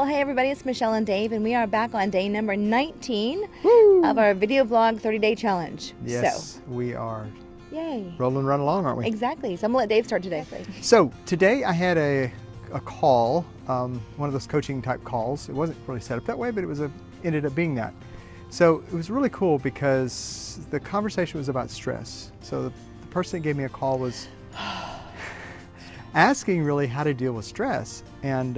Well, hey everybody, it's Michelle and Dave, and we are back on day number 19 Woo! of our video vlog 30-day challenge. Yes, we are Yay. rolling right along, aren't we? Exactly. So I'm going to let Dave start today. So today I had a call, one of those coaching type calls. It wasn't really set up that way, but it ended up being that. So it was really cool because the conversation was about stress. So the person that gave me a call was asking really how to deal with stress. And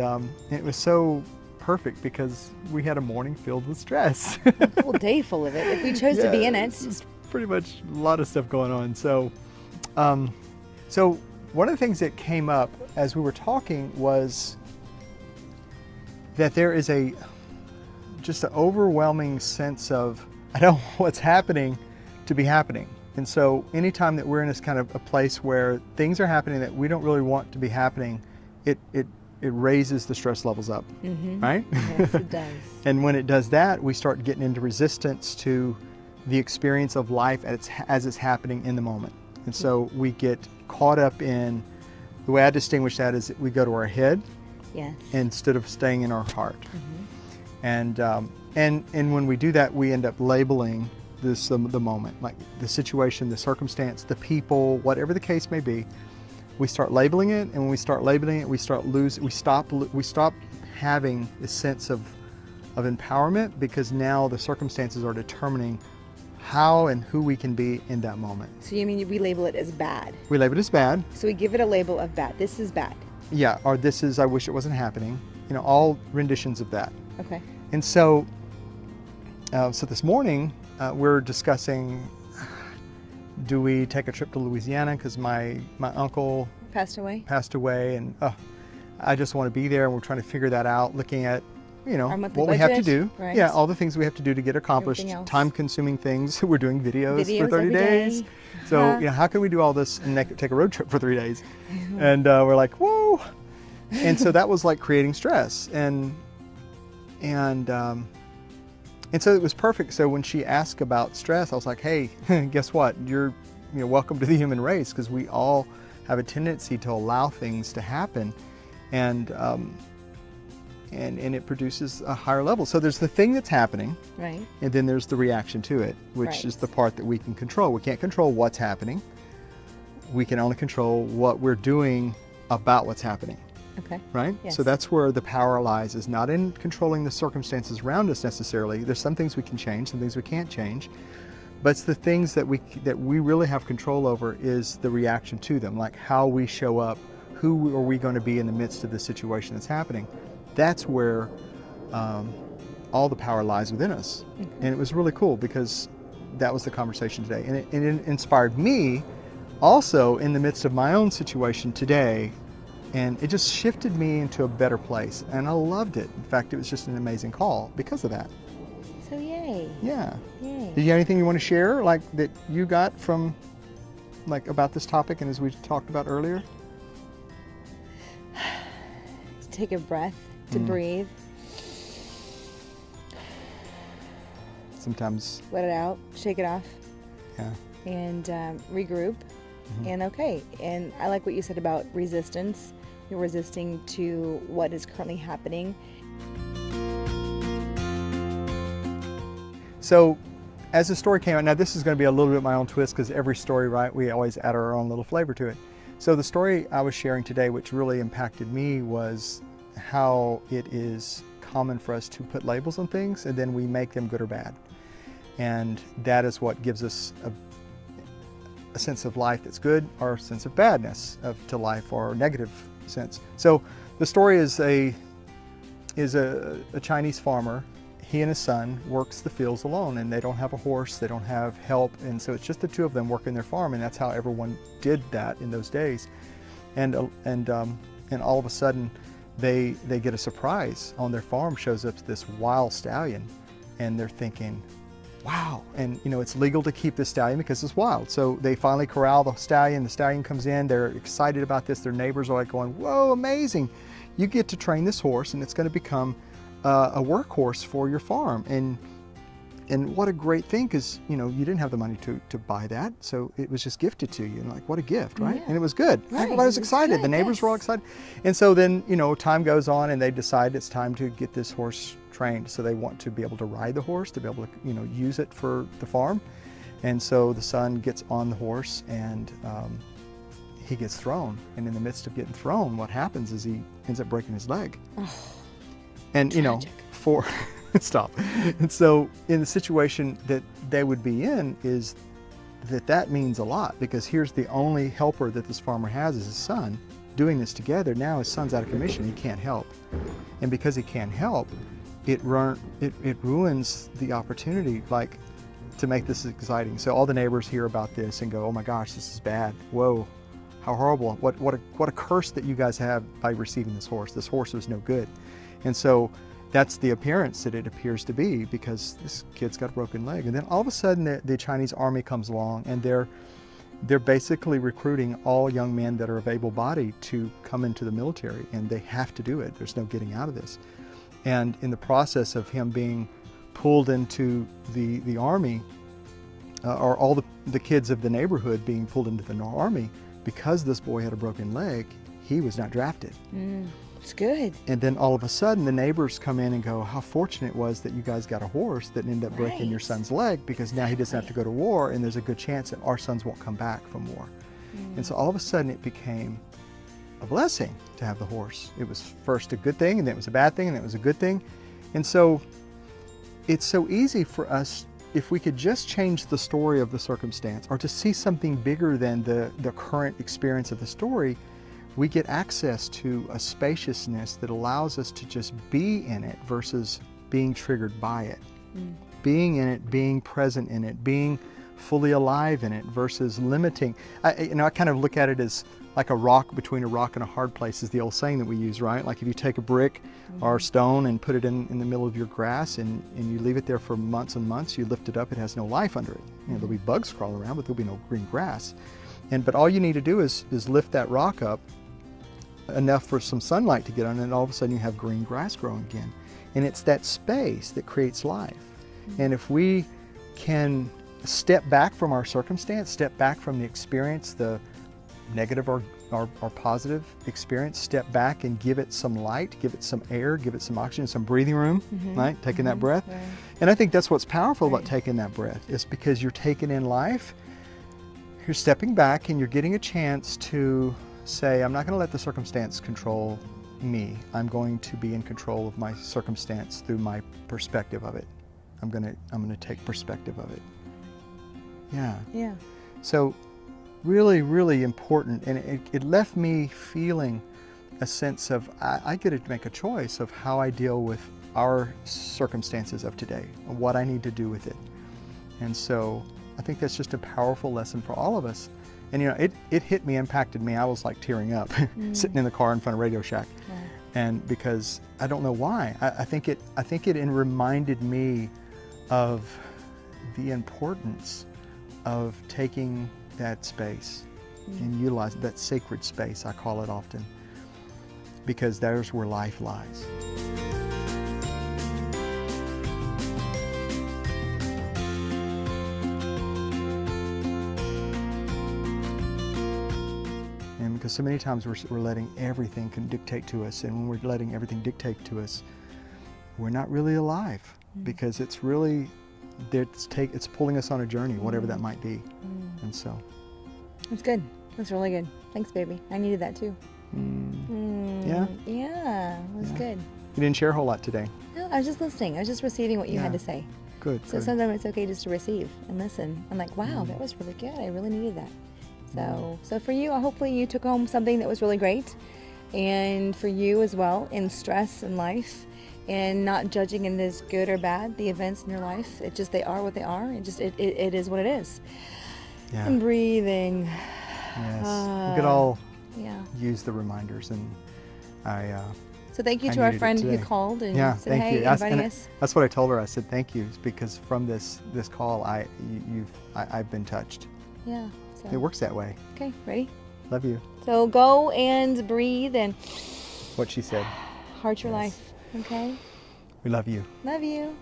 it was so perfect because we had a morning filled with stress. A whole day full of it, if we chose to be in it. It's pretty much a lot of stuff going on. So, so one of the things that came up as we were talking was that there is just an overwhelming sense of, I don't want what's happening to be happening. And so anytime that we're in this kind of a place where things are happening that we don't really want to be happening, it raises the stress levels up, right? Yes, it does. And when it does that, we start getting into resistance to the experience of life as it's happening in the moment. And so we get caught up in, the way I distinguish that is that we go to our head instead of staying in our heart. And when we do that, we end up labeling the moment, like the situation, the circumstance, the people, whatever the case may be. We start labeling it, and when we start labeling it, we stop having a sense of empowerment, because now the circumstances are determining how and who we can be in that moment. So you mean we label it as bad? We label it as bad. So we give it a label of bad. This is bad. Yeah, or this is, I wish it wasn't happening. You know, all renditions of that. Okay. And so, so this morning we're discussing, do we take a trip to Louisiana because my uncle passed away, and I just want to be there, and we're trying to figure that out, looking at, you know, what we budget, have to do. right. Yeah, all the things we have to do to get accomplished, time-consuming things. We're doing videos for 30 days. So, you know, how can we do all this and take a road trip for 3 days? And we're like, whoa. And so that was like creating stress. And so it was perfect. So when she asked about stress, I was like, hey, guess what? You're welcome to the human race, because we all have a tendency to allow things to happen. And it produces a higher level. So there's the thing that's happening, right? And then there's the reaction to it, which is the part that we can control. We can't control what's happening. We can only control what we're doing about what's happening. Okay. Right? Yes. So that's where the power lies, is not in controlling the circumstances around us necessarily. There's some things we can change, some things we can't change. But it's the things that we really have control over is the reaction to them, like how we show up, who are we going to be in the midst of the situation that's happening. That's where all the power lies within us. And it was really cool because that was the conversation today. And it inspired me also in the midst of my own situation today. And it just shifted me into a better place. And I loved it. In fact, it was just an amazing call because of that. So yay. Yeah. Yay. Did you have anything you want to share, like that you got from, like, about this topic and as we talked about earlier? Take a breath, to breathe. Sometimes. Let it out, shake it off. Yeah. And regroup. And okay. And I like what you said about resistance. You're resisting to what is currently happening. So as the story came out, now this is going to be a little bit my own twist, because every story, right, we always add our own little flavor to it. So the story I was sharing today, which really impacted me, was how it is common for us to put labels on things and then we make them good or bad. And that is what gives us a sense of life that's good, or a sense of badness to life, or a negative sense. So the story is a Chinese farmer. He and his son works the fields alone, and they don't have a horse, they don't have help, and so it's just the two of them working their farm, and that's how everyone did that in those days. And all of a sudden they get a surprise. On their farm shows up this wild stallion, and they're thinking, wow. And you know, it's legal to keep this stallion because it's wild. So they finally corral the stallion comes in, they're excited about this. Their neighbors are like going, whoa, amazing. You get to train this horse and it's going to become a workhorse for your farm. And And what a great thing, because you didn't have the money to buy that, so it was just gifted to you, and like, what a gift, right? Yeah. And it was good. Right, Everybody was it was excited. good, The neighbors were all yes. excited. And so then time goes on, and they decide it's time to get this horse trained. So they want to be able to ride the horse, to be able to use it for the farm. And so the son gets on the horse, and he gets thrown. And in the midst of getting thrown, what happens is he ends up breaking his leg. Oh, And tragic. for stop. And so in the situation that they would be in, is that means a lot, because here's the only helper that this farmer has is his son doing this together. Now his son's out of commission, he can't help. And because he can't help, it ruins the opportunity, like, to make this exciting. So all the neighbors hear about this and go, oh my gosh, this is bad. Whoa, how horrible. What a curse that you guys have by receiving this horse. This horse was no good. And so that's the appearance that it appears to be, because this kid's got a broken leg. And then all of a sudden the Chinese army comes along, and they're basically recruiting all young men that are of able-bodied to come into the military, and they have to do it. There's no getting out of this. And in the process of him being pulled into the army, or all the kids of the neighborhood being pulled into the army, because this boy had a broken leg, he was not drafted. It's good. And then all of a sudden the neighbors come in and go, how fortunate it was that you guys got a horse that ended up breaking your son's leg, because now he doesn't have to go to war, and there's a good chance that our sons won't come back from war. And so all of a sudden it became a blessing to have the horse. It was first a good thing, and then it was a bad thing, and then it was a good thing. And so it's so easy for us, if we could just change the story of the circumstance, or to see something bigger than the current experience of the story, we get access to a spaciousness that allows us to just be in it versus being triggered by it. Being in it, being present in it, being fully alive in it versus limiting. I kind of look at it as like a rock between a rock and a hard place, is the old saying that we use, right? Like if you take a brick or a stone and put it in the middle of your grass, and you leave it there for months and months, you lift it up, it has no life under it. There'll be bugs crawling around, but there'll be no green grass. But all you need to do is lift that rock up enough for some sunlight to get on, and all of a sudden you have green grass growing again. And it's that space that creates life. And if we can step back from our circumstance, step back from the experience, the negative or positive experience, step back and give it some light, give it some air, give it some oxygen, some breathing room, right? Taking that breath. Right. And I think that's what's powerful about taking that breath, is because you're taking in life, you're stepping back, and you're getting a chance to say, I'm not going to let the circumstance control me. I'm going to be in control of my circumstance through my perspective of it. I'm going to take perspective of it. Yeah. So really, really important. And it left me feeling a sense of, I get to make a choice of how I deal with our circumstances of today, and what I need to do with it. And so I think that's just a powerful lesson for all of us. And it hit me, impacted me. I was like tearing up sitting in the car in front of Radio Shack. And because I don't know why, I think it reminded me of the importance of taking that space and utilizing that sacred space, I call it often, because there's where life lies. And because so many times we're letting everything dictate to us, and when we're letting everything dictate to us, we're not really alive, because it's really, it's pulling us on a journey, whatever that might be. And so. That's good. That's really good. Thanks, baby. I needed that too. Yeah? Yeah, it was good. You didn't share a whole lot today. No, I was just listening. I was just receiving what you had to say. Good. So sometimes it's okay just to receive and listen. I'm like, wow, that was really good. I really needed that. So for you, hopefully you took home something that was really great. And for you as well, in stress in life, and not judging it as good or bad, the events in your life. It just, they are what they are. It is what it is. Yeah. And breathing. Yes. We could all use the reminders, and So thank you I to our needed it friend who today. called and Yeah, said, thank hey, you. inviting us. That's what I told her. I said thank you, because from this call, I've been touched. Yeah. So. It works that way. Okay, ready? Love you. So go and breathe and What she said. heart your life. Okay? We love you. Love you.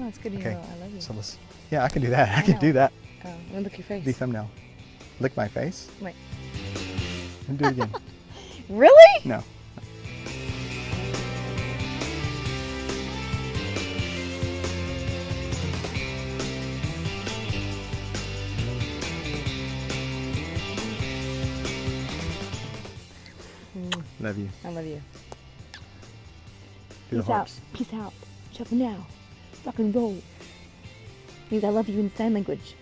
it's good to Okay. know. I love you. So yeah, I can do that. I can know. do that. Oh, I'm gonna look at your face. The thumbnail. Lick my face. Wait. And do it again. Really? No. Love you. I love you. Do the Peace out. hearts. Peace out. Shut up now. Rock and roll. Means I love you in sign language.